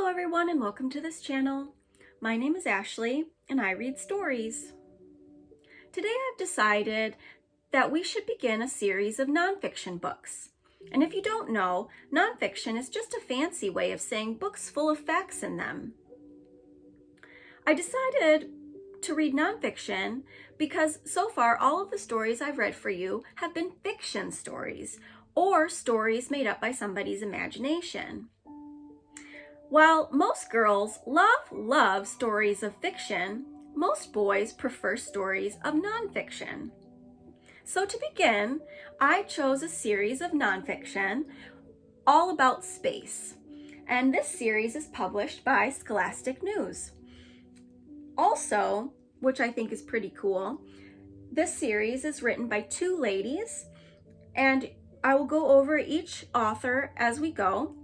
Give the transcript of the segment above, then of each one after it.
everyone, and welcome to this channel. My name is Ashley and I read stories. Today I've decided that we should begin a series of nonfiction books. And if you don't know, nonfiction is just a fancy way of saying books full of facts in them. I decided to read nonfiction because so far all of the stories I've read for you have been fiction stories or stories made up by somebody's imagination. While most girls love stories of fiction, most boys prefer stories of nonfiction. So to begin, I chose a series of nonfiction all about space. And this series is published by Scholastic News. Also, which I think is pretty cool, this series is written by two ladies, and I will go over each author as we go.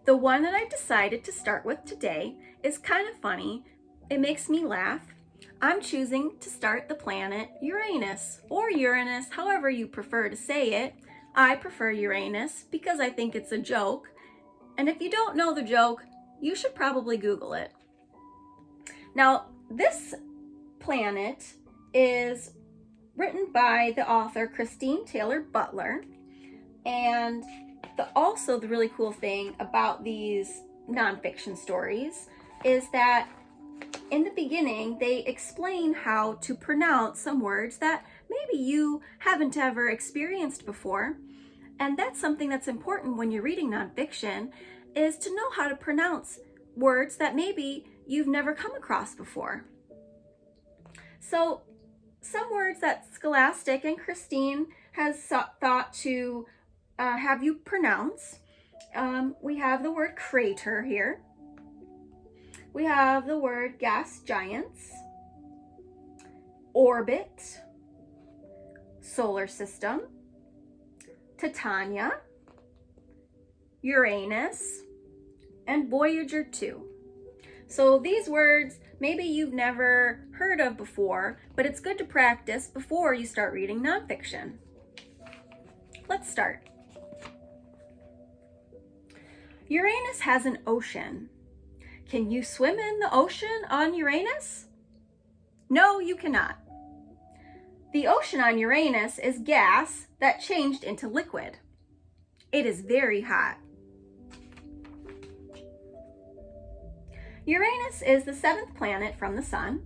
The one that I decided to start with today is kind of funny. It makes me laugh. I'm choosing to start the planet Uranus, or Uranus, however you prefer to say it. I prefer Uranus because I think it's a joke. And if you don't know the joke, you should probably Google it. Now, this planet is written by the author Christine Taylor-Butler, and also the really cool thing about these nonfiction stories is that in the beginning they explain how to pronounce some words that maybe you haven't ever experienced before. And that's something that's important when you're reading nonfiction, is to know how to pronounce words that maybe you've never come across before. So some words that Scholastic and Christine has thought to have you pronounce. We have the word crater here. We have the word gas giants, orbit, solar system, Titania, Uranus, and Voyager 2. So these words maybe you've never heard of before, but it's good to practice before you start reading nonfiction. Let's start. Uranus has an ocean. Can you swim in the ocean on Uranus? No, you cannot. The ocean on Uranus is gas that changed into liquid. It is very hot. Uranus is the 7th planet from the Sun.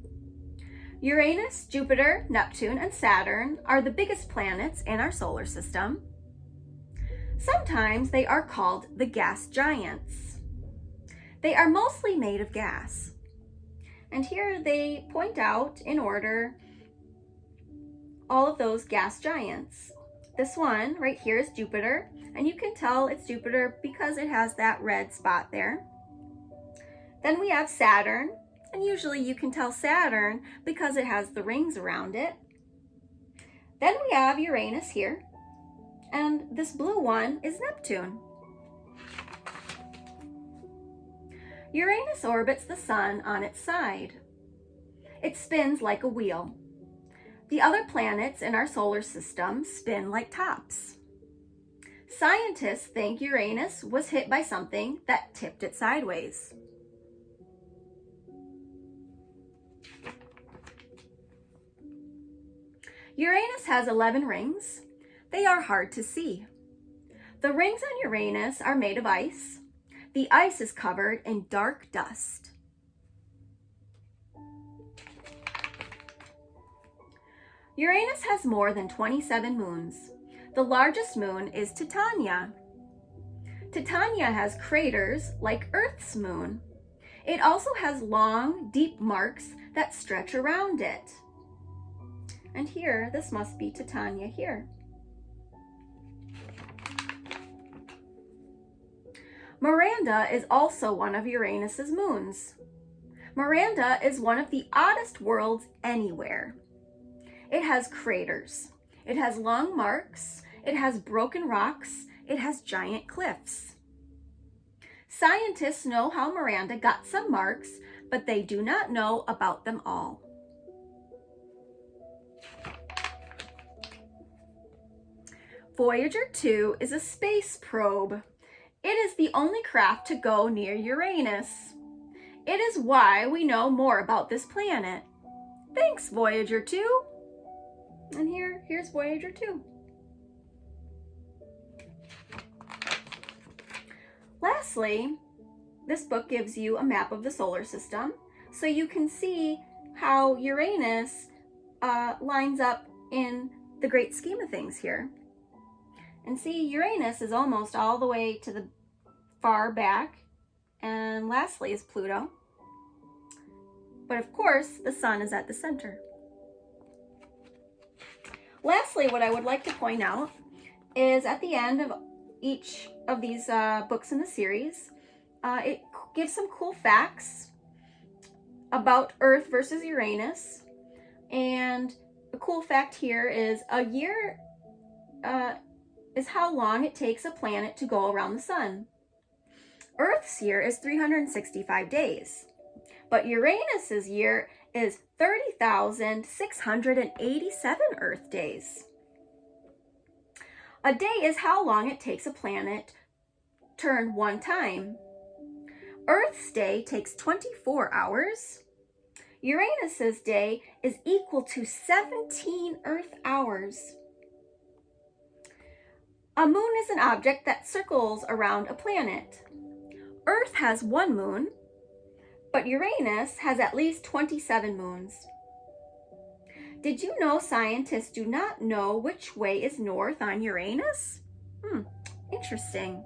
Uranus, Jupiter, Neptune, and Saturn are the biggest planets in our solar system. Sometimes they are called the gas giants. They are mostly made of gas. And here they point out in order all of those gas giants. This one right here is Jupiter, and you can tell it's Jupiter because it has that red spot there. Then we have Saturn, and usually you can tell Saturn because it has the rings around it. Then we have Uranus here, and this blue one is Neptune. Uranus orbits the Sun on its side. It spins like a wheel. The other planets in our solar system spin like tops. Scientists think Uranus was hit by something that tipped it sideways. Uranus has 11 rings. They are hard to see. The rings on Uranus are made of ice. The ice is covered in dark dust. Uranus has more than 27 moons. The largest moon is Titania. Titania has craters like Earth's moon. It also has long, deep marks that stretch around it. And here, this must be Titania here. Miranda is also one of Uranus's moons. Miranda is one of the oddest worlds anywhere. It has craters. It has long marks. It has broken rocks. It has giant cliffs. Scientists know how Miranda got some marks, but they do not know about them all. Voyager 2 is a space probe. It is the only craft to go near Uranus. It is why we know more about this planet. Thanks, Voyager 2. And here's Voyager 2. Lastly, this book gives you a map of the solar system, so you can see how Uranus lines up in the great scheme of things here. And see, Uranus is almost all the way to the far back, and lastly is Pluto. But of course, the sun is at the center. Lastly, what I would like to point out is at the end of each of these books in the series, it gives some cool facts about Earth versus Uranus. And a cool fact here is a year is how long it takes a planet to go around the sun. Earth's year is 365 days, but Uranus's year is 30,687 Earth days. A day is how long it takes a planet turn one time. Earth's day takes 24 hours. Uranus's day is equal to 17 Earth hours. A moon is an object that circles around a planet. Earth has one moon, but Uranus has at least 27 moons. Did you know scientists do not know which way is north on Uranus? Interesting.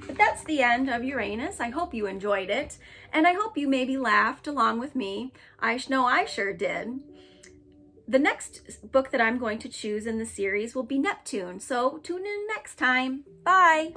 But that's the end of Uranus. I hope you enjoyed it, and I hope you maybe laughed along with me. I know I sure did. The next book that I'm going to choose in the series will be Neptune, so tune in next time. Bye!